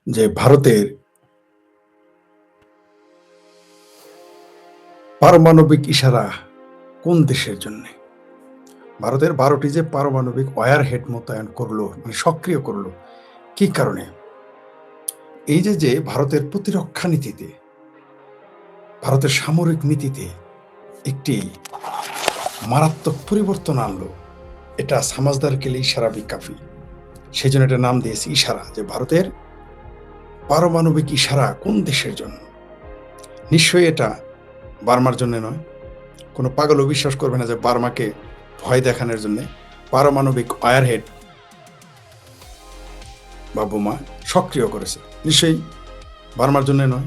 যে ভারতের পারমাণবিক ইশারা কোন দেশের জন্য? ভারতের ১২টি যে পারমাণবিক ওয়্যারহেড মোতায়েন করলো, মানে সক্রিয় করলো, কি কারণে? এই যে ভারতের প্রতিরক্ষা নীতিতে, ভারতের সামরিক নীতিতে একটি মারাত্মক পরিবর্তন আনলো, এটা সামাজদার কেলে ইশারা বি কাফি। সেজন্য এটার নাম দিয়েছি ইশারা, যে ভারতের পারমাণবিক ইশারা কোন দেশের জন্য? নিশ্চয়ই এটা বার্মার জন্য নয়। কোনো পাগলও বিশ্বাস করবে না যে বার্মাকে ভয় দেখানোর জন্য পারমাণবিক ওয়্যারহেড বা বোমা সক্রিয় করেছে। নিশ্চয়ই বার্মার জন্য নয়।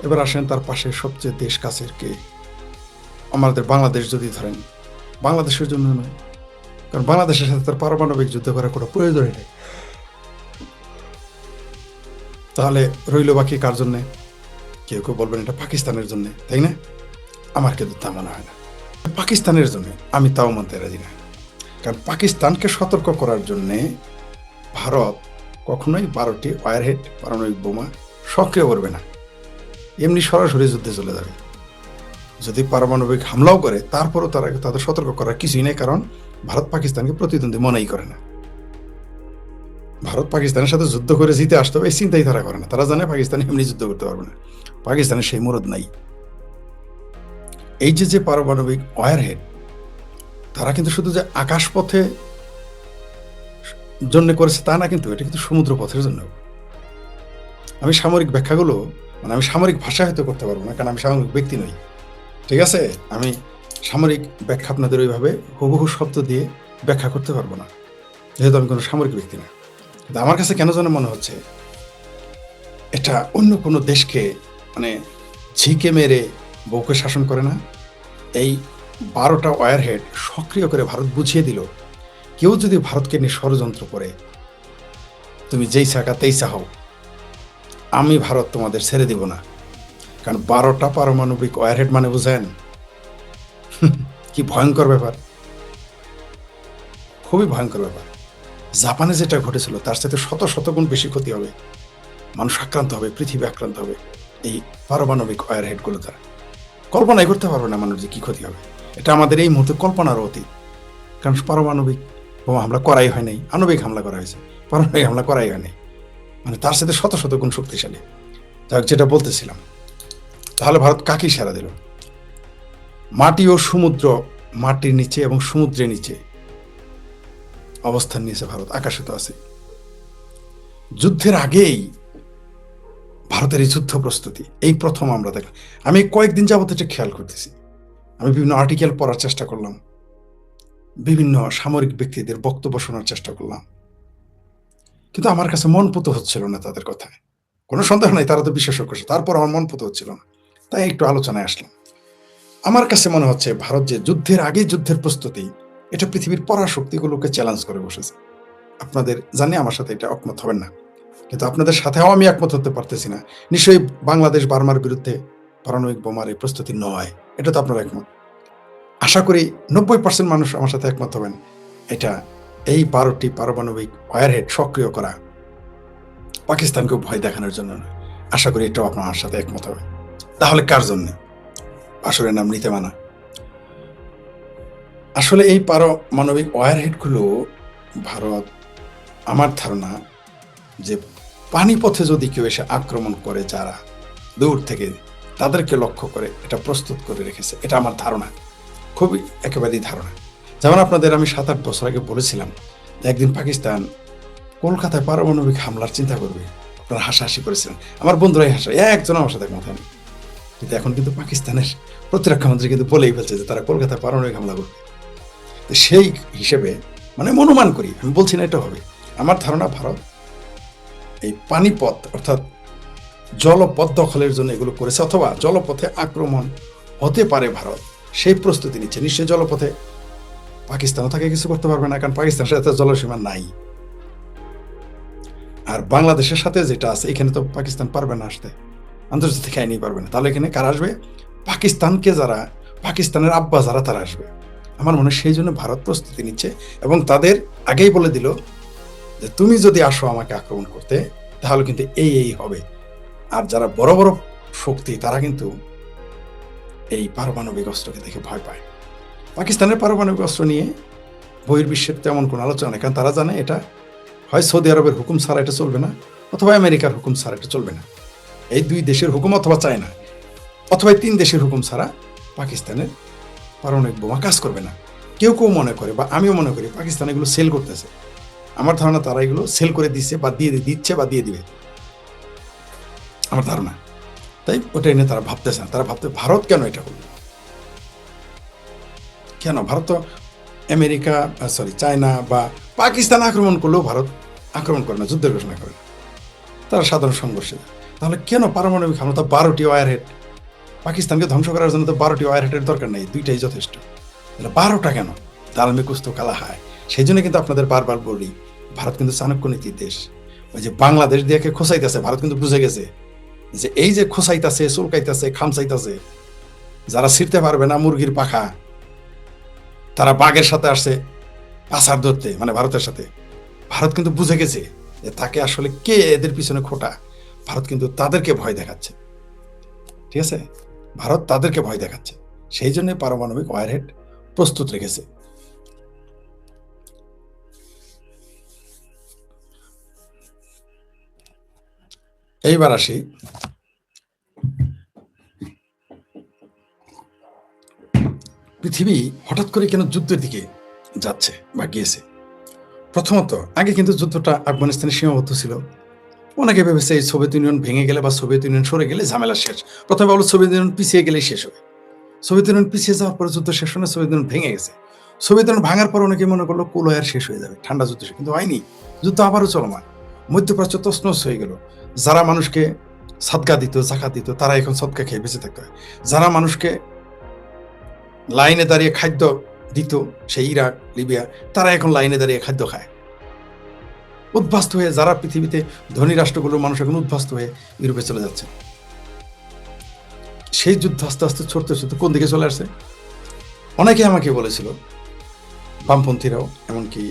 এবার আসেন তার পাশে সবচেয়ে দেশ কাছের কে? আমাদের বাংলাদেশ যদি ধরেন, বাংলাদেশের জন্য নয়, কারণ বাংলাদেশের সাথে তার পারমাণবিক যুদ্ধ করার কোনো প্রয়োজনই নেই। তাহলে রইল বাকি কার জন্যে? কেউ কেউ বলবেন এটা পাকিস্তানের জন্য, তাই না? আমার কিন্তু তা মনে হয় না। পাকিস্তানের জন্য আমি তাও মানতে রাজি না। কারণ পাকিস্তানকে সতর্ক করার জন্যে ভারত কখনোই ১২টি ওয়্যারহেড পারমাণবিক বোমা সক্রিয় করবে না। এমনি সরাসরি যুদ্ধে চলে যাবে। যদি পারমাণবিক হামলাও করে, তারপরও তাদের সতর্ক করার কিছুই নেই, কারণ ভারত পাকিস্তানকে প্রতিদ্বন্দ্বী মনেই করে না। ভারত পাকিস্তানের সাথে যুদ্ধ করে জিতে আসতে হবে এই চিন্তাই তারা করে না। তারা জানে পাকিস্তান এমনি যুদ্ধ করতে পারবে না, পাকিস্তানের সেই মুরদ নাই। এই যে পারমাণবিক ওয়্যারহেড, তারা কিন্তু শুধু যে আকাশপথে জন্য করেছে তা না, কিন্তু এটা কিন্তু সমুদ্র পথের জন্য। আমি সামরিক ব্যাখ্যাগুলো, মানে আমি সামরিক ভাষা হয়তো করতে পারবো না, কারণ আমি সামরিক ব্যক্তি নই, ঠিক আছে? আমি সামরিক ব্যাখ্যা আপনাদের ওইভাবে হুবহু শব্দ দিয়ে ব্যাখ্যা করতে পারবো না, যেহেতু আমি কোনো সামরিক ব্যক্তি না। কিন্তু আমার কাছে কেন যেন মনে হচ্ছে এটা অন্য কোনো দেশকে মানে ঝিকে মেরে বউকে শাসন করে না। এই ১২টা ওয়্যারহেড সক্রিয় করে ভারত বুঝিয়ে দিল, কেউ যদি ভারতকে নিয়ে ষড়যন্ত্র করে, তুমি যেই চাকা তেই চাও, আমি ভারত তোমাদের ছেড়ে দিব না। কারণ ১২টা পারমাণবিক ওয়্যারহেড মানে বুঝেন কি ভয়ঙ্কর ব্যাপার, খুবই ভয়ঙ্কর ব্যাপার। জাপানে যেটা ঘটেছিল তার সাথে শত শত গুণ বেশি ক্ষতি হবে, মানুষ আক্রান্ত হবে, পৃথিবী আক্রান্ত হবে এই পারমাণবিক ওয়্যারহেডগুলো দ্বারা। কল্পনাই করতে পারবে না মানুষ যে কি ক্ষতি হবে। এটা আমাদের এই মুহূর্তে কল্পনারও অতীত, কারণ পারমাণবিক বোমা হামলা করাই হয় নাই, আণবিক হামলা করা হয়েছে, পারমাণবিক হামলা করাই হয় নাই, মানে তার সাথে শত শত গুণ শক্তিশালী। যাক, যেটা বলতেছিলাম, তাহলে ভারত কাকে ইশারা দিল? মাটি ও সমুদ্র, মাটির নিচে এবং সমুদ্রের নিচে অবস্থান নিয়েছে ভারত, আকাশে তো আছে। যুদ্ধের আগেই ভারতের এই যুদ্ধ প্রস্তুতি এই প্রথম আমরা দেখলাম। আমি কয়েকদিন যাবত এটা খেয়াল করতেছি। আমি বিভিন্ন আর্টিকেল পড়ার চেষ্টা করলাম, বিভিন্ন সামরিক ব্যক্তিদের বক্তব্য শোনার চেষ্টা করলাম, কিন্তু আমার কাছে মন পুত হচ্ছিল না তাদের কথায়। কোনো সন্দেহ নাই তারা তো বিশেষজ্ঞ, তারপর আমার মন পুত হচ্ছিল না, তাই একটু আলোচনায় আসলাম। আমার কাছে মনে হচ্ছে ভারত যে যুদ্ধের আগে যুদ্ধের প্রস্তুতি, এটা পৃথিবীর পরাশক্তিগুলোকে চ্যালেঞ্জ করে বসেছে। আপনাদের জানি আমার সাথে এটা একমত হবেন না, কিন্তু আপনাদের সাথেও আমি একমত হতে পারতেছি না। নিশ্চয়ই বাংলাদেশ বার্মার বিরুদ্ধে পারমাণবিক বোমার এই প্রস্তুতি নয়, এটা তো আপনারা একমত। আশা করি ৯০% মানুষ আমার সাথে একমত হবেন, এটা এই ১২টি পারমাণবিক ওয়্যারহেড সক্রিয় করা পাকিস্তানকে ভয় দেখানোর জন্য নয়। আশা করি এটাও আপনার আমার সাথে একমত হবে। তাহলে কার জন্য? আসরের নাম নিতে মানা। আসলে এই পারমাণবিক ওয়্যারহেডগুলো ভারত, আমার ধারণা যে পানিপথে যদি কেউ এসে আক্রমণ করে, যারা দূর থেকে, তাদেরকে লক্ষ্য করে এটা প্রস্তুত করে রেখেছে, এটা আমার ধারণা, খুবই একেবারেই ধারণা। যেমন আপনাদের আমি ৭-৮ বছর আগে বলেছিলাম যে একদিন পাকিস্তান কলকাতায় পারমাণবিক হামলার চিন্তা করবে, আপনারা হাসাহাসি করেছিলেন, আমার বন্ধুরাই হাসা, একজন আমার সাথে মাথায় নেই। কিন্তু এখন কিন্তু পাকিস্তানের প্রতিরক্ষা মন্ত্রী কিন্তু বলেই ফেলছে যে তারা কলকাতায় পারমাণবিক হামলা করবে। তো সেই হিসেবে মানে অনুমান করি, আমি বলছি না এটা হবে, আমার ধারণা ভারত এই পানিপথ অর্থাৎ জলপথ দখলের জন্য এগুলো করেছে, অথবা জলপথে আক্রমণ হতে পারে ভারত সেই প্রস্তুতি নিচ্ছে। নিশ্চয়ই জলপথে পাকিস্তানও তাকে কিছু করতে পারবে না, কারণ পাকিস্তানের সাথে জলসীমা নাই। আর বাংলাদেশের সাথে যেটা আছে, এখানে তো পাকিস্তান পারবে না আসতে, আন্তর্জাতিক আইনই পারবে না। তাহলে এখানে কারা আসবে? পাকিস্তানকে যারা, পাকিস্তানের আব্বা যারা, তারা আসবে। আমার মনে হয় সেই জন্য ভারত প্রস্তুতি নিচ্ছে, এবং তাদের আগেই বলে দিল যে তুমি যদি আসো আমাকে আক্রমণ করতে, তাহলে কিন্তু এই হবে। আর যারা বড় বড় শক্তি তারা কিন্তু এই পারমাণবিক অস্ত্রকে দেখে ভয় পায়। পাকিস্তানের পারমাণবিক অস্ত্র নিয়ে বহির্বিশ্বের তেমন কোনো আলোচনা নেই, কারণ তারা জানে এটা হয় সৌদি আরবের হুকুম ছাড়া এটা চলবে না, অথবা আমেরিকার হুকুম ছাড়া এটা চলবে না। এই দুই দেশের হুকুম অথবা চায়না অথবা তিন দেশের হুকুম ছাড়া পাকিস্তানের পারমাণবিক বোমা কাজ করবে না। কেউ মনে করে বা আমিও মনে করি পাকিস্তান এগুলো সেল করতেছে। আমার ধারণা তারা এগুলো সেল করে দিচ্ছে বা দিচ্ছে বা দিয়ে দিবে, আমার ধারণা। তাই ওটাই নিয়ে তারা ভাবতেছে না। তারা ভাবতে ভারত কেন এটা করবে, কেন ভারত তো আমেরিকা চায়না বা পাকিস্তান আক্রমণ করলেও ভারত আক্রমণ করে না, যুদ্ধের ঘোষণা করে না, তারা সাধারণ সংঘর্ষে। তাহলে কেন পারমাণবিক হামলা? তো 12টি ওয়ারহেড, পাকিস্তানকে ধ্বংস করার জন্য তো 12টি ওয়ারহেডের দরকার নেই, 2টাই যথেষ্ট। 12টা কেন? দালমে কুস্তো কালা হায়। সেই জন্য কিন্তু আপনাদের বারবার বলি, ভারত কিন্তু চাণক্য নীতির দেশ। ওই যে বাংলাদেশ দিয়ে খোসাইতেছে, ভারত কিন্তু বুঝে গেছে যে এই যে খোসাইতেছে, চুলকাইতেছে, খামসাইতেছে, যারা ছিঁড়তে পারবে না মুরগির পাখা, তারা বাঘের সাথে আসছে আছাড় ধরতে, মানে ভারতের সাথে। ভারত কিন্তু বুঝে গেছে যে তাকে আসলে কে এদের পিছনে খোটা। ভারত কিন্তু তাদেরকে ভয় দেখাচ্ছে, ঠিক আছে? ভারত তাদেরকে ভয় দেখাচ্ছে, সেই জন্য পারমাণবিক ওয়ারহেড প্রস্তুত রেখেছে। এইবার আসি পৃথিবী হঠাৎ করে কেন যুদ্ধের দিকে যাচ্ছে বা গিয়েছে। প্রথমত, আগে কিন্তু যুদ্ধটা আফগানিস্তানে সীমাবদ্ধ ছিল। অনেকে ভেবেছে এই সোভিয়েত ইউনিয়ন ভেঙে গেলে বা সোভিয়েত ইউনিয়ন সরে গেলে ঝামেলা শেষ। প্রথমে বলো সোভিয়েত ইউনিয়ন পিছিয়ে গেলেই শেষ হবে। সোভিয়েত ইউনিয়ন পিছিয়ে যাওয়ার পরে যুদ্ধ শেষ হয় না, সোভিয়েত ইউনিয়ন ভেঙে গেছে। সোভিয়েত ইউনিয়ন ভাঙার পর অনেকে মনে করলো কুল আর শেষ হয়ে যাবে, ঠান্ডা যুদ্ধ শেষ, কিন্তু হয়নি। যুদ্ধ আবারও চলমান। মধ্যপ্রাচ্য তছনছ হয়ে গেল। যারা মানুষকে সাদকা দিত, জাকাত দিত, তারা এখন সদকা খেয়ে বেঁচে থাকতে হয়। যারা মানুষকে লাইনে দাঁড়িয়ে খাদ্য দিত, সেই ইরাক, লিবিয়া, তারা এখন লাইনে দাঁড়িয়ে খাদ্য খায়। উদ্বাস্ত হয়ে যারা পৃথিবীতে ধনী রাষ্ট্রগুলোর মানুষ এখন উদ্বাস্ত হয়ে ইউরোপে চলে যাচ্ছে। সেই যুদ্ধ আস্তে আস্তে ছড়তে ছড়তে কোন দিকে চলে আসছে? অনেকে আমাকে বলেছিল, বামপন্থীরাও এমনকি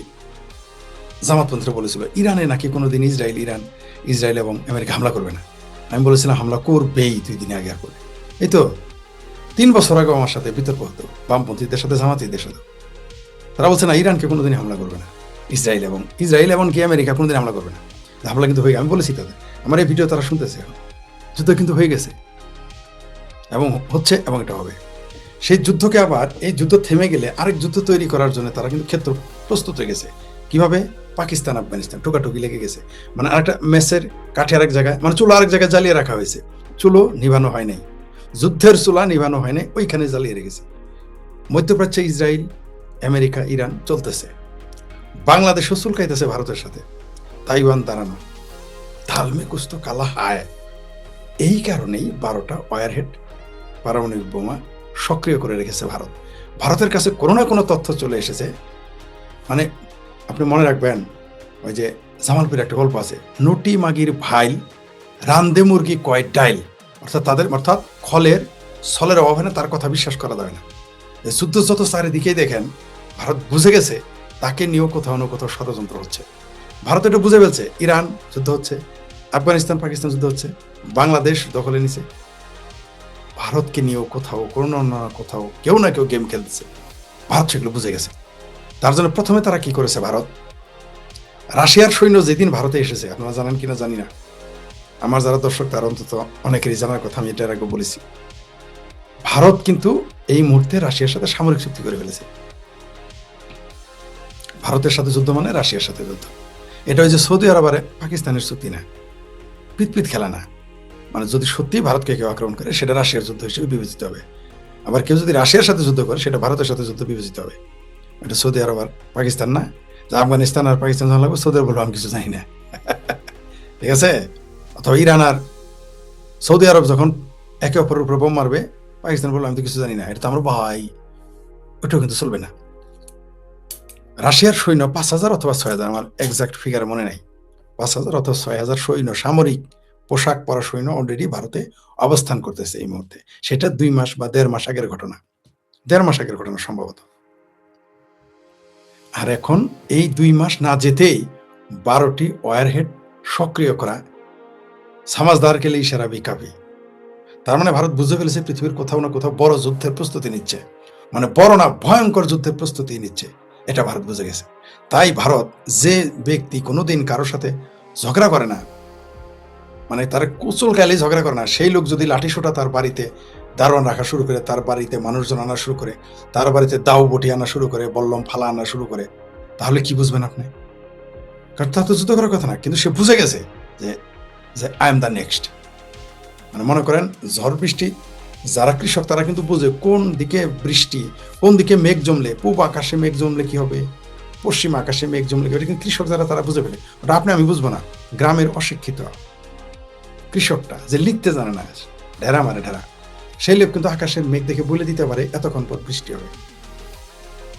জামাতপন্থীরা বলেছিল, ইরানে নাকি কোনোদিন ইসরায়েল এবং আমেরিকা হামলা করবে না। আমি বলেছিলাম হামলা করবেই 2 দিন আগে আর করে। এই তো 3 বছর আগে আমার সাথে বিতর্ক হতো বামপন্থীদের সাথে, জামাতিদের সাথে। তারা বলছে না, ইরানকে কোনোদিন হামলা করবে না, ইসরায়েল এমনকি আমেরিকা কোনোদিন হামলা করবে না। হামলা কিন্তু হয়ে, আমি বলেছি তাদের, আমার এই ভিডিও তারা শুনতেছে। এখন যুদ্ধ কিন্তু হয়ে গেছে এবং হচ্ছে, এবং এটা হবে। সেই যুদ্ধকে আবার, এই যুদ্ধ থেমে গেলে আরেক যুদ্ধ তৈরি করার জন্য তারা কিন্তু ক্ষেত্র প্রস্তুত হয়ে গেছে। কিভাবে? পাকিস্তান আফগানিস্তান টোকাটুকি লেগে গেছে। মানে আরেকটা মেসের কাঠি আরেক জায়গায়, মানে চুলো আরেক জায়গায় জ্বালিয়ে রাখা হয়েছে। চুলো নিভানো হয় নাই, যুদ্ধের চুলা নিভানো হয় নাই, ওইখানে জ্বালিয়ে রেখেছে। মধ্যপ্রাচ্যে ইসরায়েল, আমেরিকা, ইরান চলতেছে। বাংলাদেশও চুলকাইতেছে ভারতের সাথে। তাইওয়ান দাঁড়ানো, তালমে কুস্তো কালা হায়। এই কারণেই 12টা ওয়ারহেড পারমাণবিক বোমা সক্রিয় করে রেখেছে ভারত। ভারতের কাছে কোনো না কোনো তথ্য চলে এসেছে। মানে আপনি মনে রাখবেন, ওই যে জামালপুরের একটা গল্প আছে, নটি মাগির ভাইল রান্দে মুরগি কয় ডাইল। অর্থাৎ ছলের অভাবে তার কথা বিশ্বাস করা যাবে না। যুদ্ধ যত চারিদিকেই দেখেন, ভারত বুঝে গেছে তাকে নিয়েও কোথাও না কোথাও ষড়যন্ত্র হচ্ছে। ভারত এটা বুঝে ফেলছে, ইরান যুদ্ধ হচ্ছে, আফগানিস্তান পাকিস্তান যুদ্ধ হচ্ছে, বাংলাদেশ দখলে নিছে। ভারতকে নিয়েও কোথাও কোনো না কোথাও কেউ না কেউ গেম খেলতেছে। ভারত সেগুলো বুঝে গেছে। তার জন্য প্রথমে তারা কি করেছে, ভারত রাশিয়ার সৈন্য যেদিন ভারতে এসেছে, আপনারা জানেন কিনা জানি না, আমার যারা দর্শক তার অন্তত অনেকেরই জানার কথা, আমি এটার আগে বলেছি। ভারত কিন্তু এই মুহূর্তে রাশিয়ার সাথে সামরিক চুক্তি করে ফেলেছে। ভারতের সাথে যুদ্ধ মানে রাশিয়ার সাথে যুদ্ধ। এটা ওই যে সৌদি আরব আর পাকিস্তানের চুক্তি না, পিতপিত খেলা না। মানে যদি সত্যি ভারতকে কেউ আক্রমণ করে, সেটা রাশিয়ার যুদ্ধ হিসেবে বিবেচিত হবে। আবার কেউ যদি রাশিয়ার সাথে যুদ্ধ করে, সেটা ভারতের সাথে যুদ্ধ বিবেচিত হবে। এটা সৌদি আরব আর পাকিস্তান না, যে আফগানিস্তান আর পাকিস্তান যখন লাগবে সৌদি আরব বলবো আমি কিছু জানি না। ঠিক আছে? অথবা ইরান আর সৌদি আরব যখন একে অপরের উপর বোম মারবে, পাকিস্তান বলবো আমি তো কিছু জানি না, এটা তো আমার ভাই। ওটাও কিন্তু চলবে না। রাশিয়ার সৈন্য 5,000 অথবা 6,000, আমার এক্সাক্ট ফিগার মনে নাই, 5,000 অথবা 6,000 সৈন্য, সামরিক পোশাক পরা সৈন্য অলরেডি ভারতে অবস্থান করতেছে এই মুহূর্তে। সেটা 2 মাস বা 1.5 মাস আগের ঘটনা, 1.5 মাস আগের ঘটনা সম্ভবত। আর এখন এই 2 মাস না যেতেই 12টি ওয়ারহেড সক্রিয় করা সামাজদার কে লিয়ে ইশারা ভি কাফি। তার মানে ভারত বুঝে ফেলেছে পৃথিবীর কোথাও না কোথাও বড় যুদ্ধের প্রস্তুতি নিচ্ছে, মানে বড় না ভয়ঙ্কর যুদ্ধের প্রস্তুতি নিচ্ছে, এটা ভারত বুঝে গেছে। তাই ভারত, যে ব্যক্তি কোনোদিন কারোর সাথে ঝগড়া করে না, মানে তার কুচল গালে ঝগড়া করে না, সেই লোক যদি লাঠিসোঁটা তার বাড়িতে দারোয়ান রাখা শুরু করে, তার বাড়িতে মানুষজন আনা শুরু করে, তার বাড়িতে দাও বটি আনা শুরু করে, বল্লম ফালা আনা শুরু করে, তাহলে কি বুঝবেন আপনি? কারণ তার তো যুদ্ধ করার কথা না, কিন্তু সে বুঝে গেছে যে যে আই এম দ্য নেক্সট। মানে মনে করেন ঝড় বৃষ্টি, যারা কৃষক তারা কিন্তু বুঝে কোন দিকে বৃষ্টি, কোন দিকে মেঘ জমলে, পূব আকাশে মেঘ জমলে কি হবে, পশ্চিম আকাশে মেঘ জমলে কি হবে, কিন্তু কৃষক যারা তারা বুঝে ফেলে। ওটা আপনি আমি বুঝবো না, গ্রামের অশিক্ষিত কৃষকটা যে লিখতে জানে না, ঢেরা মারে ঢেরা, সেই লোক কিন্তু আকাশের মেঘ দেখে বলে দিতে পারে এতক্ষণ পর বৃষ্টি হবে,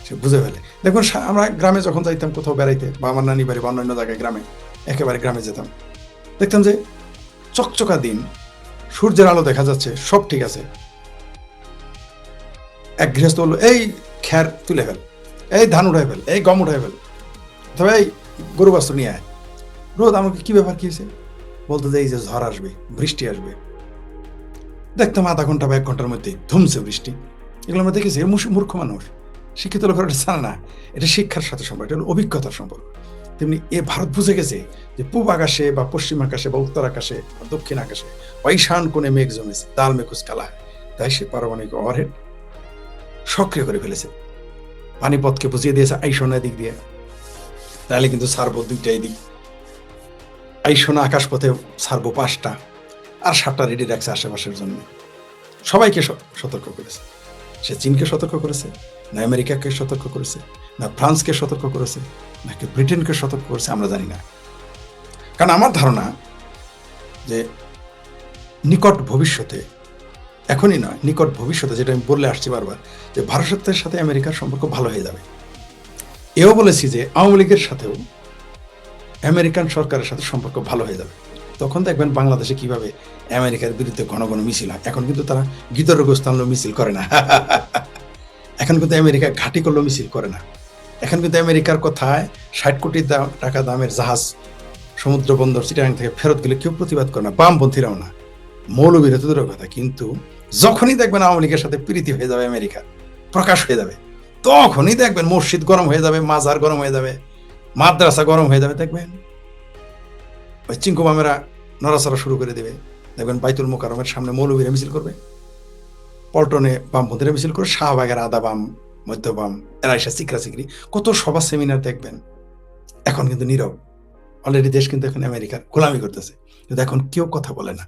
সে বুঝে ফেলে। দেখুন আমরা গ্রামে যখন যাইতাম কোথাও বেড়াইতে, বা আমার নানি বাড়ি বা অন্যান্য জায়গায় গ্রামে, একেবারে গ্রামে যেতাম, দেখতাম যে চকচকা দিন, সূর্যের আলো দেখা যাচ্ছে, সব ঠিক আছে, এক গৃহস্থ বললো এই খ্যার তুলে ফেল, এই ধান উঠাই ফেল, এই গম উঠাই ফেল, তবে এই গরু বাস্তু নিয়ে আয়। রোদ, আমাকে কি ব্যাপার, কি হয়েছে? বলতে যে এই যে ঝড় আসবে, বৃষ্টি আসবে। দেখতাম আধা ঘন্টা বা 1 ঘন্টার মধ্যে ধুমছে বৃষ্টি। এগুলো আমরা দেখেছি। মূর্খ মানুষ, শিক্ষিত লোকেরা এটা জানে না, এটা শিক্ষার সাথে সম্পর্ক, এটা হলো অভিজ্ঞতার সম্পর্ক। তেমনি এ ভারত বুঝে গেছে যে পূব আকাশে বা পশ্চিম আকাশে বা উত্তর আকাশে বা দক্ষিণ আকাশে ঈশান কোণে মেঘ জমেছে, দাল মে কুছ কালা হয়। তাই সে পারমাণবিক ওয়ারহেড সক্রিয় করে ফেলেছে, পানিপথকে বুঝিয়ে দিয়েছে আইসনের দিক দিয়ে, তাহলে কিন্তু ছাড়বো 2টাই দিক, আইসনা আকাশপথে ছাড়বো 5টা, আর 7টা রেডি রাখছে আশেপাশের জন্য। সবাইকে সতর্ক করেছে। সে চীনকে সতর্ক করেছে, না আমেরিকাকে সতর্ক করেছে, না ফ্রান্সকে সতর্ক করেছে, নাকি ব্রিটেনকে সতর্ক করেছে, আমরা জানি না। কারণ আমার ধারণা যে নিকট ভবিষ্যতে, এখনই নয়, নিকট ভবিষ্যতে, যেটা আমি বলে আসছি বারবার, যে ভারতের সাথে আমেরিকার সম্পর্ক ভালো হয়ে যাবে। এও বলেছি যে আওয়ামী লীগের সাথেও আমেরিকান সরকারের সাথে সম্পর্ক ভালো হয়ে যাবে। তখন দেখবেন বাংলাদেশে কিভাবে আমেরিকার বিরুদ্ধে ঘন ঘন মিছিল হয়। এখন কিন্তু তারা গীতরগোস্ত আনলেও মিছিল করে না। এখন কিন্তু আমেরিকা ঘাঁটি করলেও মিছিল করে না। এখন কিন্তু আমেরিকার কথায় 60 কোটি টাকা দামের জাহাজ সমুদ্র বন্দর চিটাগাং থেকে ফেরত গেলে কেউ প্রতিবাদ করে না, বামপন্থীরাও না, মৌলবীরা তো দূরের কথা। কিন্তু যখনই দেখবেন আওয়ামী লীগের সাথে প্রীতি হয়ে যাবে, আমেরিকা প্রকাশ হয়ে যাবে, তখনই দেখবেন মসজিদ গরম হয়ে যাবে, মাজার গরম হয়ে যাবে, মাদ্রাসা গরম হয়ে যাবে। দেখবেন ওই চিঙ্কুমামেরা নড়াচড়া শুরু করে দেবে। দেখবেন বাইতুল মোকাররমের সামনে মৌলবীরা মিছিল করবে, পল্টনে বামপন্থীরা মিছিল করে, শাহবাগের আধা বাম, মধ্য বাম, এরা এসে চিকরা চিকরি কত সভা সেমিনার দেখবেন। এখন কিন্তু নীরব। অলরেডি দেশ কিন্তু এখন আমেরিকার গোলামি করতেছে, কিন্তু এখন কেউ কথা বলে না।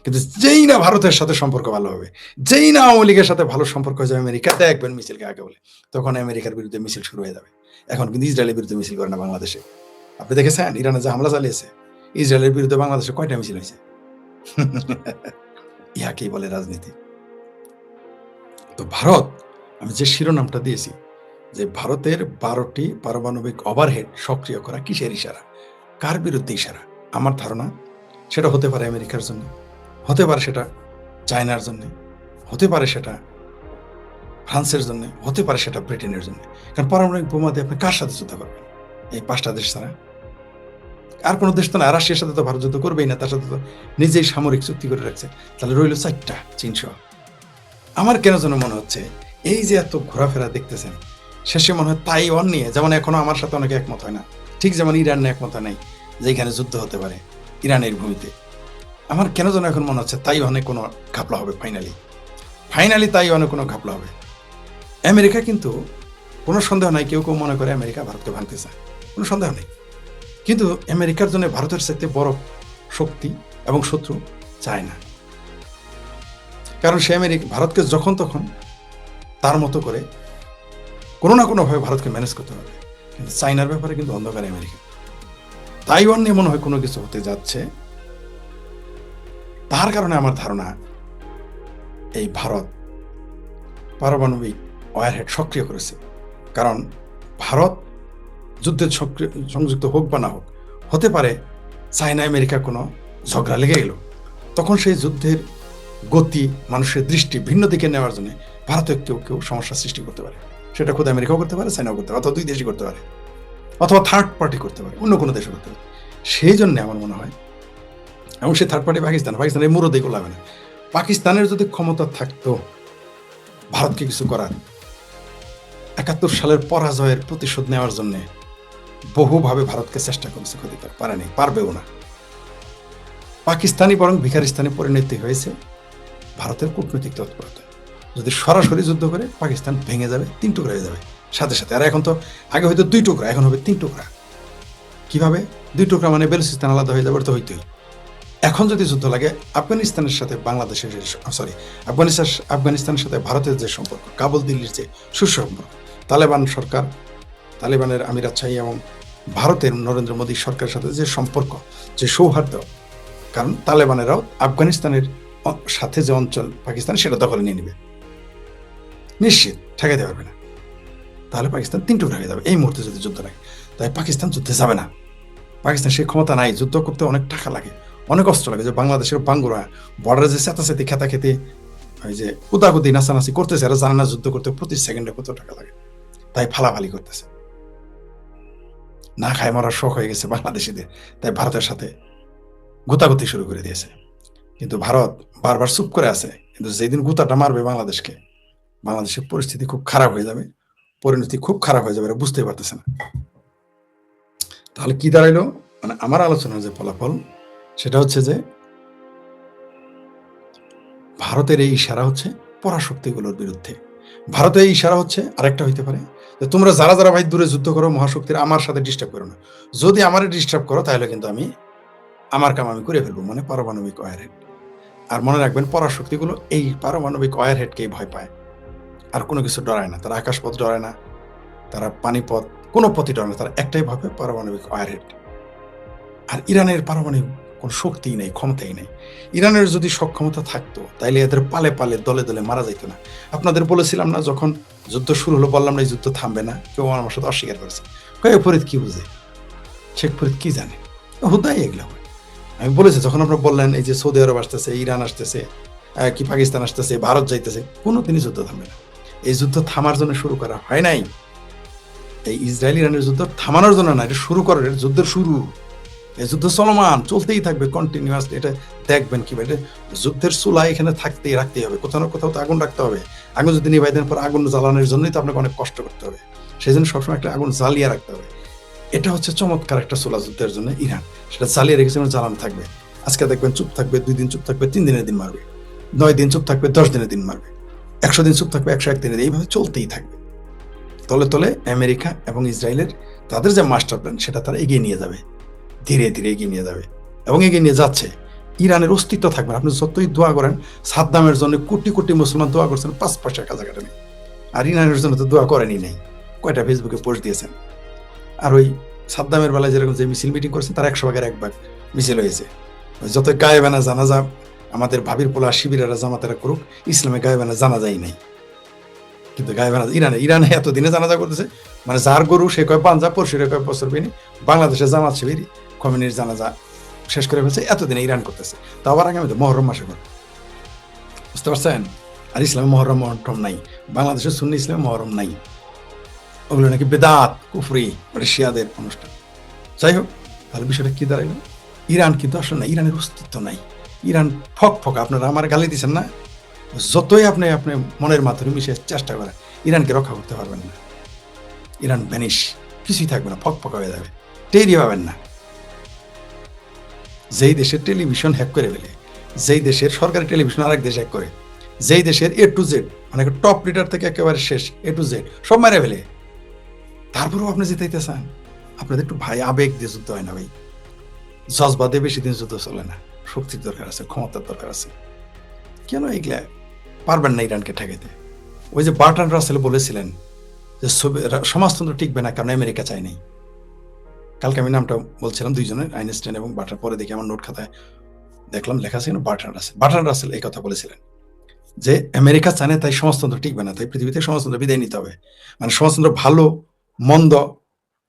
কিন্তু যেই না ভারতের সাথে সম্পর্ক ভালো হবে, যেই না আওয়ামী লীগের সাথে ভালো সম্পর্ক হয়ে যাবে, আমেরিকা দেখবেন মিছিলকে আগে বলে, তখন আমেরিকার বিরুদ্ধে মিছিল শুরু হয়ে যাবে। এখন কিন্তু ইসরায়েলের বিরুদ্ধে মিছিল করে না বাংলাদেশে। আপনি দেখেছেন ইরানে যে হামলা চালিয়েছে, ইসরায়েলের বিরুদ্ধে বাংলাদেশে কয়টা মিছিল হয়েছে? ইহাকেই বলে রাজনীতি। তো ভারত, আমি যে শিরোনামটা দিয়েছি যে ভারতের 12টি পারমাণবিক ওভারহেড সক্রিয় করা, কিসের ইশারা, কার বিরুদ্ধে ইশারা? আমার ধারণা সেটা হতে পারে আমেরিকার জন্য, হতে পারে সেটা চায়নার জন্য, হতে পারে সেটা ফ্রান্সের জন্য, হতে পারে সেটা ব্রিটেনের জন্য। কারণ পারমাণবিক বোমা দিয়ে আপনি কার সাথে যুদ্ধ করবেন? এই 5টা দেশ ছাড়া আর কোনো দেশ তো না। রাশিয়ার সাথে তো ভারত যুদ্ধ করবেই না, তার সাথে তো নিজেই সামরিক চুক্তি করে রাখছে। তাহলে রইল 4টা, চীন সহ। আমার কেন যেন মনে হচ্ছে এই যে এত ঘোরাফেরা দেখতেছেন, শেষে মনে হয় তাইওয়ান নিয়ে, যেমন এখনো আমার সাথে অনেকে একমত হয় না, ঠিক যেমন ইরান নিয়ে একমত হয় নাই যে এখানে যুদ্ধ হতে পারে ইরানের ভূমিতে। আমার কেন যেন এখন মনে হচ্ছে তাইওয়ানে কোনো ঘাপলা হবে। ফাইনালি তাইওয়ানে কোনো ঘাপলা হবে। আমেরিকা কিন্তু কোনো সন্দেহ নাই, কেউ কেউ মনে করে আমেরিকা ভারতকে ভাঙতে চায়, কোনো সন্দেহ নেই। কিন্তু আমেরিকার জন্য ভারতের চাইতে বড় শক্তি এবং শত্রু চায় না। কারণ সে ভারতকে যখন তখন তার মতো করে কোনো না কোনোভাবে ভারতকে ম্যানেজ করতে হবে। কিন্তু চায়নার ব্যাপারে কিন্তু অন্ধকার আমেরিকা। তাইওয়ান নিয়ে মনে হয় কোনো কিছু হতে যাচ্ছে। তার কারণে আমার ধারণা এই ভারত পারমাণবিক ওয়ারহেড সক্রিয় করেছে। কারণ ভারত যুদ্ধে সংযুক্ত হোক বা না হোক, হতে পারে চায়না আমেরিকা কোনো ঝগড়া লেগে গেল, তখন সেই যুদ্ধের গতি, মানুষের দৃষ্টি ভিন্ন দিকে নেওয়ার জন্য ভারতে কেউ কেউ সমস্যার সৃষ্টি করতে পারে। সেটা খোদ আমেরিকাও করতে পারে, চায়নাও করতে পারে, অথবা 2 দেশই করতে পারে, অথবা থার্ড পার্টি করতে পারে, অন্য কোনো দেশও করতে পারে। সেই জন্য আমার মনে হয় এবং সে থার্ড পার্টি পাকিস্তানের মুরদে গোলাবে না। পাকিস্তানের যদি ক্ষমতা থাকতো ভারতকে কিছু করার, ৭১ সালের পরাজয়ের প্রতিশোধ নেওয়ার জন্য বহুভাবে ভারতকে চেষ্টা করেছে, ক্ষতি পারেনি, পারবেও না। পাকিস্তানি বরং ভিখারিস্তানে পরিণতি হয়েছে ভারতের কূটনৈতিক তৎপরতা। যদি সরাসরি যুদ্ধ করে পাকিস্তান ভেঙে যাবে, 3 টুকরা হয়ে যাবে সাথে সাথে। আর এখন তো আগে হয়তো 2 টুকরা, এখন হবে 3 টুকরা। কিভাবে 2 টুকরা? মানে বেলুচিস্তান আলাদা হয়ে যাবে, তো হইতেই। এখন যদি যুদ্ধ লাগে, আফগানিস্তানের সাথে বাংলাদেশের আফগানিস্তানের সাথে ভারতের যে সম্পর্ক, কাবুল দিল্লির যে সুসম্পর্ক, তালেবান সরকার, তালেবানের আমিরাত শাহী এবং ভারতের নরেন্দ্র মোদী সরকারের সাথে যে সম্পর্ক, যে সৌহার্দ্য, কারণ তালেবানেরাও আফগানিস্তানের সাথে যে অঞ্চল পাকিস্তান সেটা দখলে নিয়ে নেবে, নিশ্চিত ঠেকাইতে পারবে না। তাহলে পাকিস্তান 3 টুকরা হয়ে যাবে এই মুহূর্তে যদি যুদ্ধ লাগে। তাই পাকিস্তান যুদ্ধে যাবে না। পাকিস্তান সেই ক্ষমতা নাই, যুদ্ধ করতে অনেক টাকা লাগে, অনেক অস্ত্র লাগে। যে বাংলাদেশের বাঙ্গুরা বর্ডারে যে চেতাচেতি খেতাখেতি, ওই যে কুদাকুদি নাচানাচি করতেছে, এরা জানে না যুদ্ধ করতে প্রতি সেকেন্ডে কত টাকা লাগে, তাই ফালাফালি করতেছে। না খায় মরার শখ হয়ে গেছে বাংলাদেশিদের, তাই ভারতের সাথে গুতাগুতি শুরু করে দিয়েছে। কিন্তু ভারত বারবার চুপ করে আছে, কিন্তু যেদিন গুতাটা মারবে বাংলাদেশকে, বাংলাদেশের পরিস্থিতি খুব খারাপ হয়ে যাবে, পরিণতি খুব খারাপ হয়ে যাবে, এরা বুঝতেই পারতেছে না। তাহলে কি দাঁড়াইলো? মানে আমার আলোচনার যে ফলাফল সেটা হচ্ছে যে ভারতের এই ইশারা হচ্ছে পরাশক্তিগুলোর বিরুদ্ধে। ভারতের এই ইশারা হচ্ছে আরেকটা হইতে পারে যে তোমরা যারা যারা ভাই দূরে যুদ্ধ করো মহাশক্তির, আমার সাথে ডিস্টার্ব করো না। যদি আমার ডিস্টার্ব করো তাহলে কিন্তু আমি আমার কাম আমি করে ফেলবো, মানে পারমাণবিক ওয়ারহেড। আর মনে রাখবেন, পরাশক্তিগুলো এই পারমাণবিক ওয়ারহেডকেই ভয় পায়, আর কোনো কিছু ডরায় না। তারা আকাশপথ ডরায় না, তারা পানিপথ, কোনো পথই ডরায় না, তারা একটাই ভাবে পারমাণবিক ওয়ারহেড। আর ইরানের পারমাণবিক কোনো শক্তিই নেই, ক্ষমতাই নেই। ইরানের যদি সক্ষমতা থাকতো তাইলে এদের পালে পালে দলে দলে মারা যাইতো না। আপনাদের বলেছিলাম না, যখন যুদ্ধ শুরু হলো বললাম না এই যুদ্ধ থামবে না, কেউ আমার সাথে অস্বীকার করেছে। কয়ে ফরিদ কি বুঝে, শেখ ফরিদ কি জানে, হুদাই এগুলো হয়। আমি বলেছি যখন আপনারা বললেন এই যে সৌদি আরব আসতেছে, ইরান আসতেছে, কি পাকিস্তান আসতেছে, ভারত যাইতেছে, কোনো দিনই যুদ্ধ থামবে না। এই যুদ্ধ থামার জন্য শুরু করা হয় নাই। এই ইসরায়েল ইরানের যুদ্ধ থামানোর জন্য না, এটা শুরু করার, যুদ্ধের শুরু। এই যুদ্ধ চলমান, চলতেই থাকবে কন্টিনিউয়াস। এটা দেখবেন কি, এটা যুদ্ধের চুলা এখানে থাকতেই রাখতেই হবে, কোথাও না কোথাও তো আগুন রাখতে হবে। আগুন যদি নিভাই দেন পর আগুন জ্বালানোর জন্যই তো আপনাকে অনেক কষ্ট করতে হবে, সেই জন্য সবসময় একটা আগুন জ্বালিয়ে রাখতে হবে। এটা হচ্ছে চমৎকার একটা চুলা যুদ্ধের জন্য ইরান, সেটা জ্বালিয়ে রেখেছে, জ্বালানো থাকবে। আজকে দেখবেন চুপ থাকবে, 2 দিন চুপ থাকবে, 3 দিনের দিন মারবে, 9 দিন চুপ থাকবে, 10 দিনের দিন মারবে, 100 দিন চুপ থাকবে, 101 দিনের, এইভাবে চলতেই থাকবে। তলে তলে আমেরিকা এবং ইসরায়েলের তাদের যে মাস্টার প্ল্যান সেটা তারা এগিয়ে নিয়ে যাবে, ধীরে ধীরে এগিয়ে নিয়ে যাবে এবং এগিয়ে নিয়ে যাচ্ছে। ইরানের অস্তিত্ব থাকবে না। আপনি যতই দোয়া করেন, সাদ্দামের জন্য কোটি কোটি মুসলমান দোয়া করছেন, 5 পয়সার কাছাকাছি নেই। আর ইরানের জন্য তো দোয়া করেনই নেই, কয়টা ফেসবুকে পোস্ট দিয়েছেন। আর ওই সাদ্দামের বেলায় যেরকম যে মিছিল মিটিং করেছেন, তার 100 ভাগের 1 ভাগ মিছিল হয়েছে। যত গায়েবানা জানাজা আমাদের ভাবির পোলা শিবিরেরা জামাতেরা করুক, ইসলামে গায়েবানা জানাজাই নাই। কিন্তু গায়েবানা ইরানে এতদিনে জানাজা করতেছে, মানে যার গরু সে কয় পাঞ্জাব, পরশুরে কয় বছর বেনি। বাংলাদেশের জামাত শিবির খমেনির জানাজা শেষ করে ফেলছে, এতদিনে ইরান করতেছে। তা আবার আগামী মহরম মাসে করে, বুঝতে পারছেন? আর ইসলামে মহরম নাই, বাংলাদেশের সুন্নি ইসলামে মহরম নাই, ওগুলো নাকি বেদাত কুফরি, ওটা শিয়াদের অনুষ্ঠান। যাই হোক, তাহলে বিষয়টা কি দাঁড়াইল? ইরান কিন্তু আসলে না, ইরানের অস্তিত্ব নাই। ইরান ফক ফকা। আপনারা আমার গালি দিচ্ছেন না, যতই আপনি মনের মাধ্যমে মিশে চেষ্টা করেন, ইরানকে রক্ষা করতে পারবেন না। ইরান ভ্যানিশ, কিছুই থাকবে না, ফক ফকা হয়ে যাবে, টেরই পাবেন না। যেই দেশের টেলিভিশন হ্যাক করে ফেলে, যেই দেশের সরকারি টেলিভিশন আরেক দেশ হ্যাক করে, যেই দেশের A to Z, মানে টপ লিডার থেকে একেবারে শেষ A to Z সব মেরে ফেলে, তারপরেও আপনি জিতাইতে চান? আপনাদের একটু ভাই আবেগ দিয়ে যুদ্ধ হয় না ভাই, জজবাদে বেশি দিন যুদ্ধ চলে না। শক্তির দরকার আছে, ক্ষমতার দরকার আছে। কেন এগুলা পারবেন না ইরানকে ঠেকাইতে? ওই যে বার্ট্রান্ড রাসেল বলেছিলেন যে সমাজতন্ত্র টিকবে না কারণ আমেরিকা চায় নাই। কালকে আমি নামটা বলছিলাম দুইজনের, আইনস্টাইন এবং বার্ট্রান্ড। পরে দেখি আমার নোট খাতায় দেখলাম লেখা ছিল বার্ট্রান্ড রাসেল এই কথা বলেছিলেন যে আমেরিকা চায় না তাই সমাজতন্ত্র টিকবে না, তাই পৃথিবীতে সমাজতন্ত্র বিদায় নিতে হবে। মানে সমাজতন্ত্র ভালো মন্দ,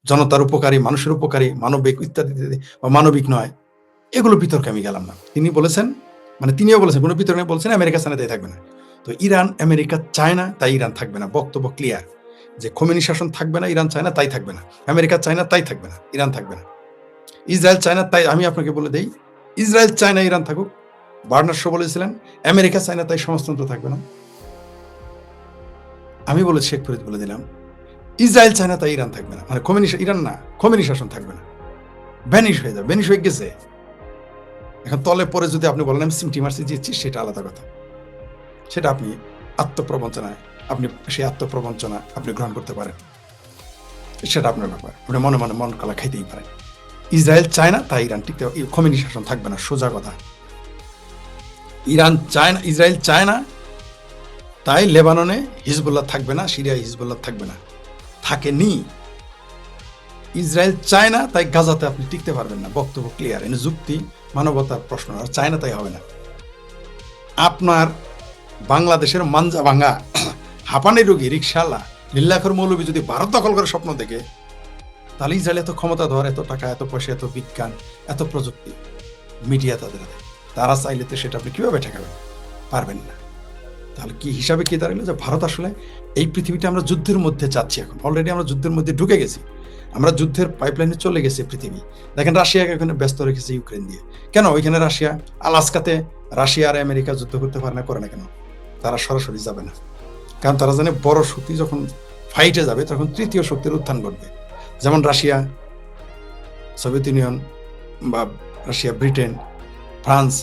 জনতার উপকারী, মানুষের উপকারী, মানবিক ইত্যাদি ইত্যাদি, বা মানবিক নয়, এগুলো বিতর্কে আমি গেলাম না। তিনি বলেছেন, মানে তিনিও বলেছেন, কোনো বিতর্কে বলছেন আমেরিকা চায় না তাই থাকবে না। তো ইরান আমেরিকা চায় না তাই ইরান থাকবে না, বক্তব্য ক্লিয়ার যে খোমেনি শাসন থাকবে না, ইরান চায় না তাই থাকবে না। আমেরিকা চায় না তাই থাকবে না, ইরান থাকবে না। ইসরায়েল চায় না তাই, আমি আপনাকে বলে দেই, ইসরায়েল, চায়না, ইরান থাকুক। বার্নার্ড শো বলেছিলেন আমেরিকা, চায়না তাই সমাজতন্ত্র থাকবে না। আমি বলে শেখ ফরিদ বলে দিলাম ইসরায়েল, চায়না তাই ইরান থাকবে না, মানে ইরান না, খোমেনি শাসন থাকবে না, ভ্যানিশ হয়ে যাবে, ভ্যানিশ হয়ে গেছে। এখন তলে পরে যদি আপনি বলেন আমি সিমটি মারছি দিয়েছি, সেটা আলাদা কথা। সেটা আপনি আত্মপ্রবঞ্চনায়, আপনি সেই আত্মপ্রবঞ্চনা আপনি গ্রহণ করতে পারেন, সেটা আপনার ব্যাপার। আপনি মনে মনে মন কলা খাইতেই পারেন। ইসরায়েল চায় না তাই ইরান টিকতে, খোমেনি শাসন থাকবে না, সোজা কথা। ইসরায়েল চায় না তাই লেবাননে হিজবুল্লাহ থাকবে না, সিরিয়ায় হিজবুল্লাহ থাকবে না, থাকেনি। ইসরায়েল চায় না তাই গাজাতে আপনি টিকতে পারবেন না, বক্তব্য ক্লিয়ার। এনে যুক্তি, মানবতার প্রশ্ন। আর চায় না তাই হবে না। আপনার বাংলাদেশের মাঞ্জা ভাঙা হাঁপানি রোগী রিক্সাওয়ালা লিল্লাখর মৌলবী যদি ভারত দখল করে স্বপ্ন দেখে, তাহলে ইসরায়েল এত ক্ষমতা ধর, এত টাকা, এত পয়সা, এত বিজ্ঞান, এত প্রযুক্তি, মিডিয়া তাদের হাতে, তারা চাইলে তো সেটা আপনি কিভাবে ঠেকাবেন? পারবেন না। তাহলে কি হিসাবে কি দাঁড়ালো যে ভারত আসলে এই পৃথিবীটা আমরা যুদ্ধের মধ্যে যাচ্ছি। এখন অলরেডি আমরা যুদ্ধের মধ্যে ঢুকে গেছি, আমরা যুদ্ধের পাইপলাইনে চলে গেছে পৃথিবী। দেখেন রাশিয়াকে এখানে ব্যস্ত রেখেছে ইউক্রেন দিয়ে। কেন? ওইখানে রাশিয়া, আলাস্কাতে রাশিয়া আর আমেরিকা যুদ্ধ করতে পারে না, করে না কেন? তারা সরাসরি যাবে না, কারণ তারা জানে বড় শক্তি যখন ফাইটে যাবে তখন তৃতীয় শক্তির উত্থান ঘটবে। যেমন রাশিয়া, সোভিয়েত ইউনিয়ন বা রাশিয়া, ব্রিটেন, ফ্রান্স,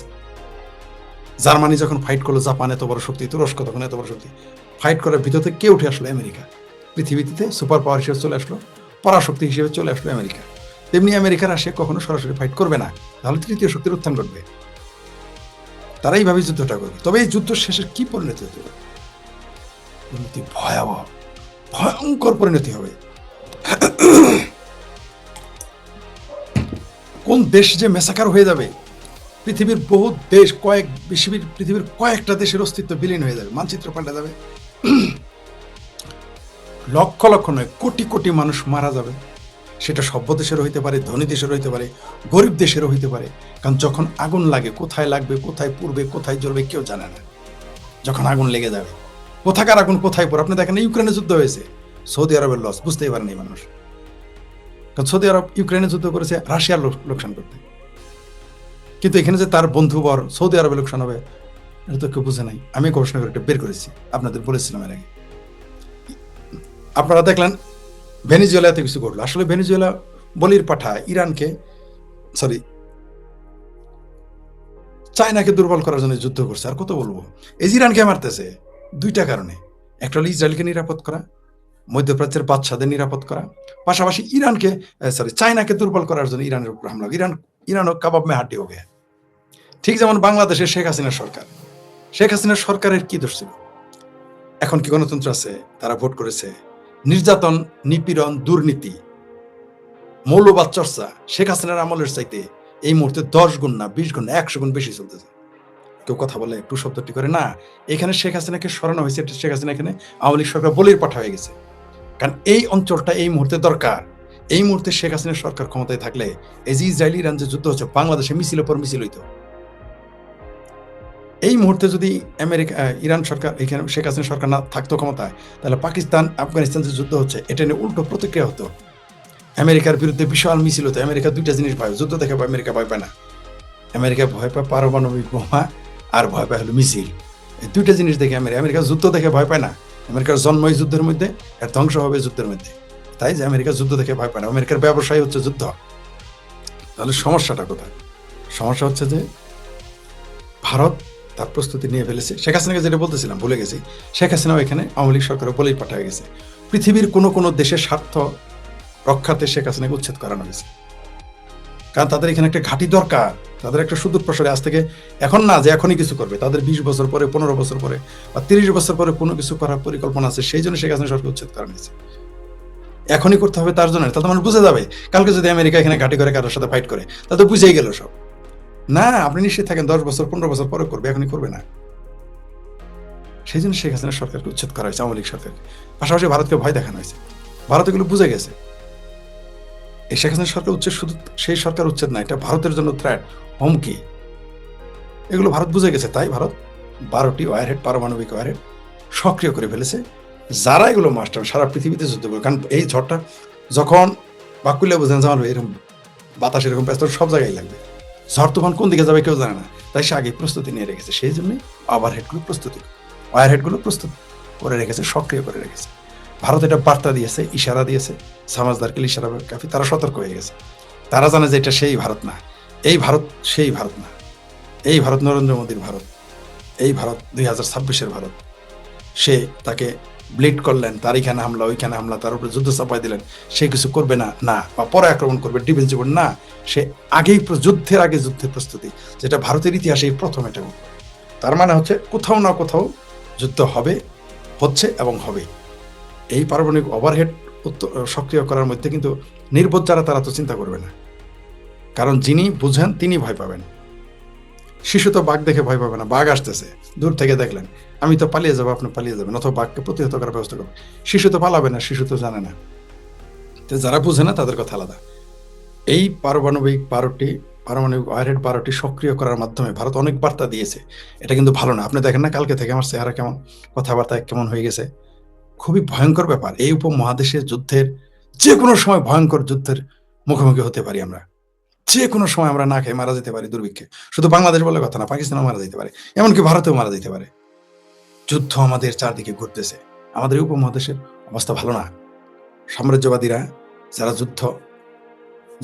জার্মানি যখন ফাইট করলো, জাপান এত বড় শক্তি, তুরস্ক তখন এত বড় শক্তি, ফাইট করার ভিতর থেকে কে উঠে আসলো? আমেরিকা। পৃথিবীতে সুপার পাওয়ার হিসেবে চলে আসলো, পরাশক্তি হিসেবে চলে আসলো আমেরিকা। তেমনি আমেরিকা, রাশিয়া কখনো সরাসরি ফাইট করবে না, তাহলে তৃতীয় শক্তির উত্থান ঘটবে। তারা এইভাবে যুদ্ধটা করবে। তবে এই যুদ্ধ শেষের কি পরিণতি হতে হবে? পরিণতি ভয়াবহ, ভয়ঙ্কর পরিণতি হবে। কোন দেশ যে মেসাকার হয়ে যাবে, পৃথিবীর বহু দেশ, পৃথিবীর কয়েকটা দেশের অস্তিত্ব বিলীন হয়ে যাবে, মানচিত্র পাল্টে যাবে। লক্ষ লক্ষ নয়, কোটি কোটি মানুষ মারা যাবে। সেটা সভ্য দেশেরও হইতে পারে, ধনী দেশেরও হইতে পারে, গরিব দেশেরও হইতে পারে। কারণ যখন আগুন লাগে, কোথায় লাগবে, কোথায় পুড়বে, কোথায় জ্বলবে কেউ জানে না। যখন আগুন লেগে যাবে, কোথাকার আগুন কোথায় পড়ে। আপনি দেখেন ইউক্রেনে যুদ্ধ হয়েছে, সৌদি আরবের লস বুঝতেই পারেনি মানুষ। কারণ সৌদি আরব ইউক্রেনে যুদ্ধ করেছে রাশিয়ার লোকসান করতে, কিন্তু এখানে যে তার বন্ধুবর সৌদি আরবে লোকসান হবে, এটা তো কেউ বুঝে নাই। আমি গবেষণা করে বের করেছি, আপনাদের বলেছিলাম এর আগে। আপনারা দেখলেন ভেনিজুয়েলাতে কিছু ঘটলো। আসলে ভেনিজুয়েলা বলির পাঠা ইরানকে, চায়নাকে দুর্বল করার জন্য যুদ্ধ করছে। আর কত বলবো? এই ইরানকে মারতেছে দুইটা কারণে। একটা হলো ইসরায়েলকে নিরাপদ করা, মধ্যপ্রাচ্যের বাদশাদের নিরাপদ করা, পাশাপাশি চায়নাকে দুর্বল করার জন্য ইরানের উপর হামলা। ইরানও কাবাব মে হাড্ডি হয়ে গেছে। ঠিক যেমন বাংলাদেশের শেখ হাসিনার সরকারের কি দোষ ছিল? এখন কি গণতন্ত্র আছে? তারা ভোট করেছে। নির্যাতন, নিপীড়ন, দুর্নীতি, মৌলবাদ চর্চা শেখ হাসিনার আমলের চাইতে এই মুহূর্তে 10 গুণ না, 20 গুণ, 100 গুণ বেশি চলতেছে। কেউ কথা বলে, একটু শব্দটি করে না। এখানে শেখ হাসিনাকে সরানো হয়েছে, শেখ হাসিনা এখানে আওয়ামী লীগ সরকার বলির পাঠা হয়ে গেছে। কারণ এই অঞ্চলটা এই মুহূর্তে দরকার। এই মুহূর্তে শেখ হাসিনার সরকার ক্ষমতায় থাকলে এই যে ইসরায়েল ইরান যে যুদ্ধ হচ্ছে, বাংলাদেশে মিছিলের পর মিছিল হইতো। এই মুহূর্তে যদি ইরান সরকার, এখানে শেখ হাসিনা সরকার না থাকতো ক্ষমতায়, তাহলে পাকিস্তান আফগানিস্তান যে যুদ্ধ হচ্ছে, এটা নিয়ে উল্টো প্রতিক্রিয়া হতো। আমেরিকার বিরুদ্ধে বিশাল মিছিল হতো। আমেরিকা দুইটা জিনিস ভয়, যুদ্ধ দেখে আমেরিকা ভয় পায় না। আমেরিকা ভয় পায় পারমাণবিক বোমা, আর ভয় পায় হলো মিছিল। এই দুইটা জিনিস দেখে আমেরিকা যুদ্ধ দেখে ভয় পায় না। আমেরিকার জন্মই যুদ্ধের মধ্যে, আর ধ্বংস হবে যুদ্ধের মধ্যে। তাই যে আমেরিকা যুদ্ধ দেখে ভয় পায় না। আমেরিকার ব্যবসায় হচ্ছে যুদ্ধ। তাহলে সমস্যাটা কোথায়? সমস্যা হচ্ছে যে ভারত তার প্রস্তুতি নিয়ে ফেলেছে। শেখ হাসিনাকে যেটা বলতেছিলাম ভুলে গেছি, শেখ হাসিনাও এখানে আওয়ামী লীগ সরকারের বলেই পাঠা হয়ে গেছে। পৃথিবীর কোনো দেশের স্বার্থ রক্ষাতে শেখ হাসিনাকে উচ্ছেদ করানো হয়েছে। কারণ তাদের এখানে একটা ঘাঁটি দরকার, তাদের একটা সুদূর প্রসারে, আজ থেকে এখন না যে এখনই কিছু করবে, তাদের 20 বছর পরে, 15 বছর পরে বা 30 বছর পরে কোনো কিছু করার পরিকল্পনা আছে। সেই জন্য শেখ হাসিনা সরকার উচ্ছেদ করানো হয়েছে। এখনই করতে হবে তার জন্য, তাতে মানুষ বুঝে যাবে। কালকে যদি আমেরিকা এখানে ঘাঁটি করে কারোর সাথে ফাইট করে, তাতে বুঝেই গেল সব। না, আপনি নিশ্চিত থাকেন 10 বছর 15 বছর পরে করবে, এখনই করবে না। সেই জন্য শেখ হাসিনা সরকারকে উচ্ছেদ করা হয়েছে, আওয়ামী লীগ সরকারকে। পাশাপাশি ভারতকে ভয় দেখানো হয়েছে। ভারত এগুলো বুঝে গেছে। এই শেখ হাসিনা সরকার উচ্ছেদ শুধু সেই সরকার উচ্ছেদ না, এটা ভারতের জন্য থ্রেট, হুমকি। এগুলো ভারত বুঝে গেছে। তাই ভারত 12টি ওয়ারহেড, পারমাণবিক ওয়ারহেড সক্রিয় করে ফেলেছে। যারা এগুলো মাস্টার, সারা পৃথিবীতে যুদ্ধ করবে। কারণ এই ঝড়টা যখন বাকুলে বোঝেন, যেমন এরকম বাতাস এরকম ব্যস্ত সব জায়গায় লাগবে। ঝড় তুফান কোন দিকে যাবে কেউ জানে না, তাই সে আগে প্রস্তুতি নিয়ে রেখেছে। সেই জন্যই ওয়ার হেডগুলো প্রস্তুত করে রেখেছে, সক্রিয় করে রেখেছে। ভারত এটা বার্তা দিয়েছে, ইশারা দিয়েছে, সামাজদারকে ইশারা কাফি, তারা সতর্ক হয়ে গেছে। তারা জানে যে এটা সেই ভারত না, এই ভারত সেই ভারত না, এই ভারত নরেন্দ্র মোদীর ভারত, এই ভারত 2026-এর ভারত। সে তাকে ব্লিড করলেন, তার এখানে হামলা, ওইখানে হামলা, তার উপরে যুদ্ধ চাপাই দিলেন, সে কিছু করবে না, না, বা পরে আক্রমণ করবে, ডিফেন্সিভ না, সে আগেই যুদ্ধের আগে যুদ্ধের প্রস্তুতি, যেটা ভারতের ইতিহাসে প্রথম। এটা তার মানে হচ্ছে কোথাও না কোথাও যুদ্ধ হবে, হচ্ছে এবং হবে। এই পারমাণবিক ওভারহেড সক্রিয় করার মধ্যে কিন্তু নির্বোধ যারা, তারা তো চিন্তা করবে না, কারণ যিনি বুঝেন তিনি ভয় পাবেন। শিশু তো বাঘ দেখে ভয় পাবে না, বাঘ আসতেছে দূর থেকে দেখলেন, আমি তো পালিয়ে যাবো, আপনি পালিয়ে যাবেন, অথবা বাঘকে প্রতিহত করার ব্যবস্থা করবেন। শিশু তো পালাবে না, শিশু তো জানে না। তো যারা বুঝে না তাদের কথা আলাদা। এই পারমাণবিক 12টি সক্রিয় করার মাধ্যমে ভারত অনেক বার্তা দিয়েছে। এটা কিন্তু ভালো না। আপনি দেখেন না কালকে থেকে আমার চেহারা কেমন, কথাবার্তা কেমন হয়ে গেছে। খুবই ভয়ঙ্কর ব্যাপার। এই উপমহাদেশে যুদ্ধের, যে কোনো সময় ভয়ঙ্কর যুদ্ধের মুখোমুখি হতে পারি আমরা। যে কোনো সময় আমরা না খেয়ে মারা যেতে পারি দুর্ভিক্ষে। শুধু বাংলাদেশ বলে কথা না, পাকিস্তানও মারা যেতে পারে, এমনকি ভারতেও মারা যেতে পারে। যুদ্ধ আমাদের চারদিকে ঘুরতেছে। আমাদের উপমহাদেশের অবস্থা ভালো না। সাম্রাজ্যবাদীরা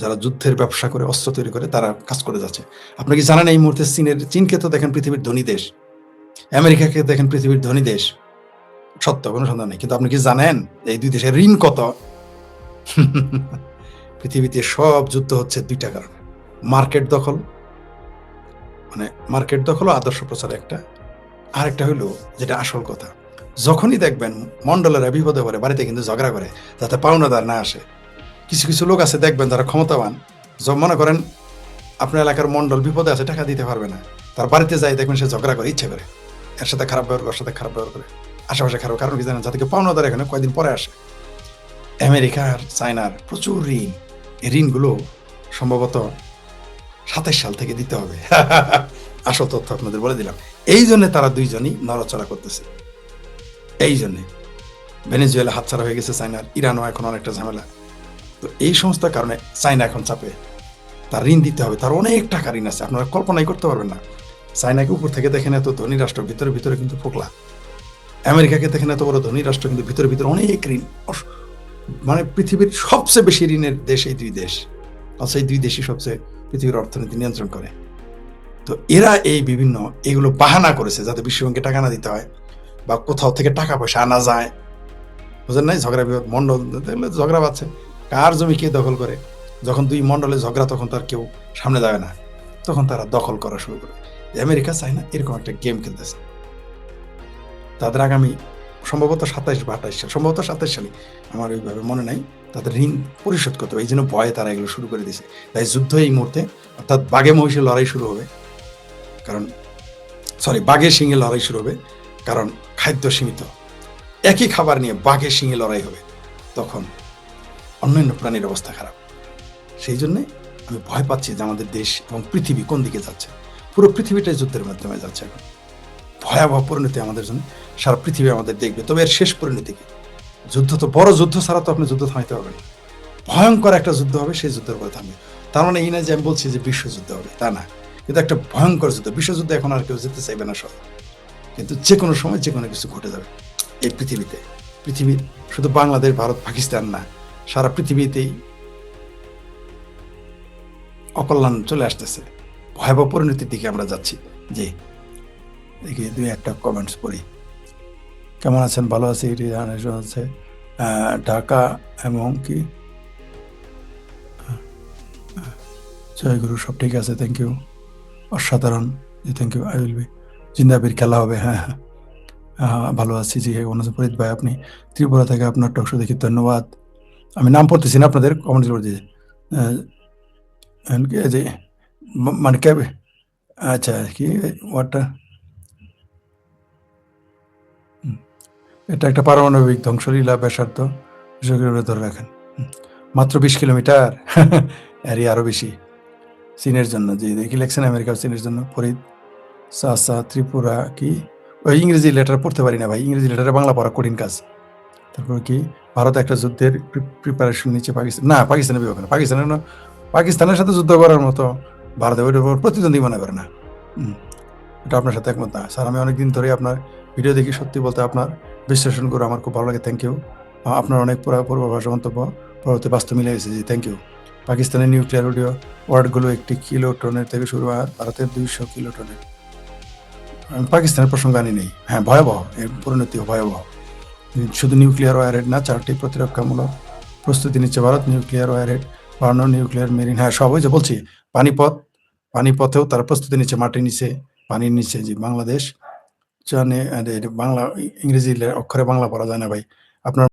যারা যুদ্ধের ব্যবসা করে, অস্ত্র তৈরি করে, তারা কাজ করে যাচ্ছে। আপনি কি জানেন এই মুহূর্তে চীনকে তো দেখেন পৃথিবীর ধনী দেশ, আমেরিকাকে দেখেন পৃথিবীর ধনী দেশ, সত্য কোনো সন্দেহ নেই। কিন্তু আপনি কি জানেন এই দুই দেশের ঋণ কত? পৃথিবীতে সব যুদ্ধ হচ্ছে দুইটা কারণে। মার্কেট দখল, ও আদর্শ প্রচার একটা, আর একটা হইলো যেটা আসল কথা, যখনই দেখবেন মন্ডলেরা বিপদে পড়ে, বাড়িতে কিন্তু ঝগড়া করে যাতে পাওনাদার না আসে। কিছু কিছু লোক আছে দেখবেন যারা ক্ষমতাবান, মনে করেন আপনার এলাকার মন্ডল বিপদে আছে, টাকা দিতে পারবে না, তার বাড়িতে যাই দেখবেন সে ঝগড়া করে, ইচ্ছে করে, এর সাথে খারাপ ব্যবহার করে, ওর সাথে খারাপ ব্যবহার করে, আশেপাশে খারাপ। কারণ কি জানেন? যাতে পাওনাদার এখানে কয়েকদিন পরে আসে। আমেরিকার, চায়নার প্রচুর ঋণ, এই ঋণগুলো সম্ভবত 27 সাল থেকে দিতে হবে। আসল তথ্য আপনাদের বলে দিলাম। এই জন্য তারা দুইজনই নড়াচড়া করতেছে। এই জন্যে ভেনেজুয়েলা হাতছাড়া হয়ে গেছে চায়নার, ইরানও এখন অনেকটা ঝামেলা। তো এই সমস্ত কারণে চায়না এখন চাপে, তার ঋণ দিতে হবে, তার অনেক টাকা ঋণ আছে, আপনারা কল্পনাই করতে পারবেন না। চায়নাকে উপর থেকে দেখেন এত ধনী রাষ্ট্র, ভিতরে ভিতরে কিন্তু ফোকলা। আমেরিকাকে দেখেন এত বড় ধনী রাষ্ট্র, কিন্তু ভিতরে ভিতরে অনেক ঋণ। মানে পৃথিবীর সবচেয়ে বেশি ঋণের দেশ এই দুই দেশ, অথচ এই দুই দেশই সবচেয়ে পৃথিবীর অর্থনীতি নিয়ন্ত্রণ করে। তো এরা এই বিভিন্ন এগুলো বাহানা করেছে যাতে বিশ্বব্যাংকে টাকা না দিতে হয়, বা কোথাও থেকে টাকা পয়সা আনা যায়। বুঝেন নাই? ঝগড়া বিবাদ, মন্ডল দেখলে ঝগড়া বাচ্ছে, কার জমি কে দখল করে। যখন দুই মন্ডলে ঝগড়া, তখন তার কেউ সামনে যাবে না, তখন তারা দখল করা শুরু করে। আমেরিকা, চায়না এরকম একটা গেম খেলতেছে। তাদের আগামী সম্ভবত 27 বা 28 সাল, সম্ভবত 27 সালে, আমার ওইভাবে মনে নাই, তাদের ঋণ পরিশোধ করতে হবে। এই জন্য ভয়ে তারা এগুলো শুরু করে দিয়েছে। তাই যুদ্ধ এই মুহূর্তে, অর্থাৎ বাঘে মহিষের লড়াই শুরু হবে, কারণ বাঘের সিংহে লড়াই শুরু হবে, কারণ খাদ্য সীমিত। একই খাবার নিয়ে বাঘের সিংহে লড়াই হবে, তখন অন্যান্য প্রাণীর অবস্থা খারাপ। সেই জন্যে আমি ভয় পাচ্ছি যে আমাদের দেশ এবং পৃথিবী কোন দিকে যাচ্ছে। পুরো পৃথিবীটাই যুদ্ধের মাধ্যমে যাচ্ছে এখন। ভয়াবহ পরিণতি আমাদের জন্য, সারা পৃথিবী আমাদের দেখবে। তবে এর শেষ পরিণতি কি? যুদ্ধ তো, বড় যুদ্ধ ছাড়া তো আপনি যুদ্ধ থামাইতে পারবেন না। ভয়ঙ্কর একটা যুদ্ধ হবে, সেই যুদ্ধের পরে থামবে। তার মানে এই না যে আমি বলছি যে বিশ্বযুদ্ধ হবে, তা না, কিন্তু একটা ভয়ঙ্কর যুদ্ধ। বিশ্বযুদ্ধে এখন আর কেউ যেতে চাইবে না সব, কিন্তু যে কোনো সময় যে কোনো কিছু ঘটে যাবে এই পৃথিবীতে। পৃথিবীর শুধু বাংলাদেশ, ভারত, পাকিস্তান না, সারা পৃথিবীতেই অকল্যাণ চলে আসতেছে। ভয়াবহ পরিণতির দিকে আমরা যাচ্ছি। যে দেখি দুই একটা কমেন্টস পড়ি। কেমন আছেন? ভালো আছি, আছে ঢাকা এবং কি জয়গুরু, সব ঠিক আছে, থ্যাংক ইউ, অসাধারণ, জি thank you, I will be, জিন্দাবির খেলা হবে, হ্যাঁ হ্যাঁ ভালো আছি, জি কেমন আছেন ফরিদ ভাই? আপনি ত্রিপুরা থেকে আপনার টকশো দেখি, ধন্যবাদ। আমি নাম পড়তেছি না, আপনাদের কমেন্ট করে দিয়েছি যে মানে কেবে, আচ্ছা কি ওয়াটটা, এটা একটা পারমাণবিক ধ্বংসলীলা, ব্যাসার্ধ ধরে রাখেন মাত্র 20 কিলোমিটার, এরই আরো বেশি। চীনের জন্য, যে দেখি লেখছেন আমেরিকা চীনের জন্য। ফরিদ সাসা ত্রিপুরা কি, ওই ইংরেজি লেটার পড়তে পারি না ভাই, ইংরেজি লেটারে বাংলা পড়া কঠিন কাজ। তারপর কি, ভারত একটা যুদ্ধের প্রিপারেশন নিচ্ছে পাকিস্তান, না পাকিস্তানের বিপক্ষে না, পাকিস্তানের সাথে যুদ্ধ করার মতো ভারতে ওইটার উপর প্রতিদ্বন্দ্বী মনে করে না। হুম, এটা আপনার সাথে একমত না। স্যার আমি অনেকদিন ধরেই আপনার ভিডিও দেখি, সত্যি বলতে আপনার বিশ্লেষণগুলো আমার খুব ভালো লাগে। Thank you. আপনার অনেক পূর্বাভাস মন্তব্য পরবর্তী বাস্তব মিলে গেছে। জি, থ্যাংক ইউ। পাকিস্তানের নিউক্লিয়ার ওয়ার্ডগুলো 1 কিলোটনের থেকে শুরু হয়, ভারতের 200 কিলোটনের। আমি পাকিস্তানের প্রসঙ্গ আনি নেই। হ্যাঁ, ভয়াবহ, এর পরিণতিও ভয়াবহ। শুধু নিউক্লিয়ার ওয়ারহেড না, 4টি প্রতিরক্ষামূলক প্রস্তুতি নিচ্ছে ভারত। নিউক্লিয়ার ওয়ারহেড বানানো, নিউক্লিয়ার মেরিন, হ্যাঁ সব ওই যে বলছি। পানিপথ, পানিপথেও তারা প্রস্তুতি নিচ্ছে, মাটির নিচে, পানির নিচে। যে বাংলাদেশ জানে, বাংলা ইংরেজি অক্ষরে বাংলা পড়া যায় না ভাই। আপনার